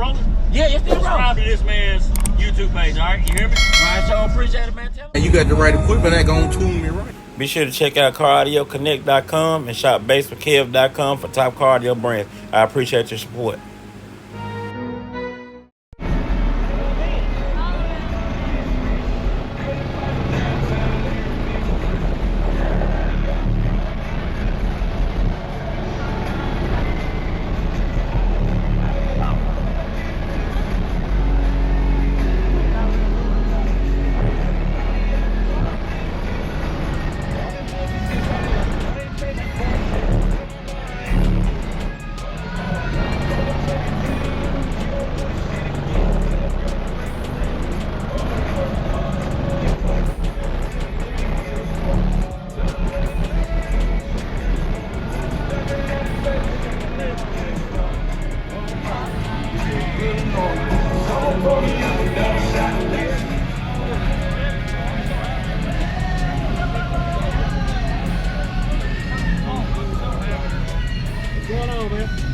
rolling? Yeah, it's still rolling. Subscribe to this man's YouTube page, all right? You hear me? All right, so appreciate it, man. Tell me. And you got the right equipment that gonna tune me right. Be sure to check out CarAudioConnect.com and shop BASSWITHKEV.com for top car audio brands. I appreciate your support.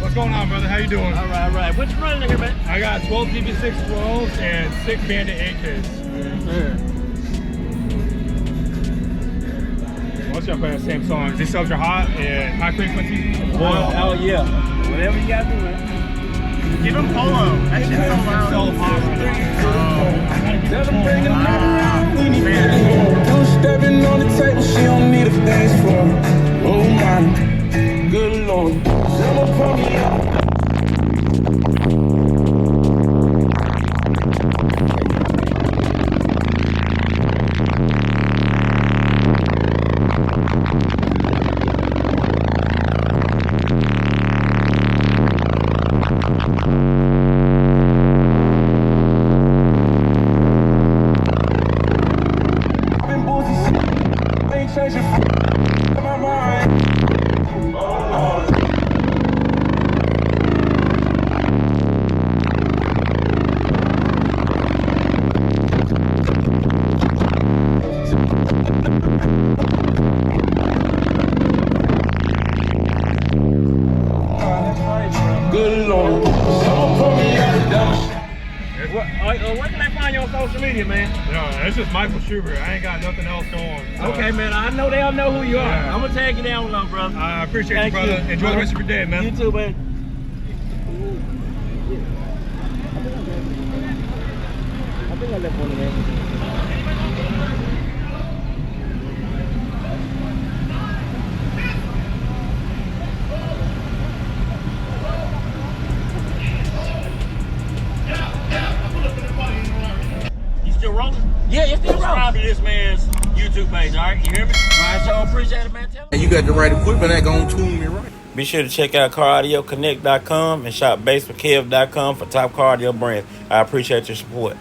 What's going on, brother? How you doing? All right. What you running here, man? I got 12 ZV6 12s and 6 Banda ANKERs. Most y'all play the same songs. These subs are hot and high frequency. Oh, yeah. Whatever you got to do, man. Give him polo. That shit's so loud. So hot. Two stepping on the table, she don't need a dance floor. Oh my, good lord. Never put me up. Good lord. Where can I find you on social media, man? No, it's just Michael Schubert. I ain't got nothing else going. Okay, man. I know they'll know who you are. Yeah. I'm going to tag you down below, brother. I appreciate you, Thank brother. you. Enjoy the rest of your day, man. You too, man. I think I left one of them. Still rolling? Yeah, it's still rolling. Subscribe to this man's YouTube page, all right? You hear me? All right, so appreciate it, man. Tell me. And you got the right equipment that gonna tune me right. Be sure to check out CarAudioConnect.com and shop BASSWITHKEV.com for top car audio brands. I appreciate your support.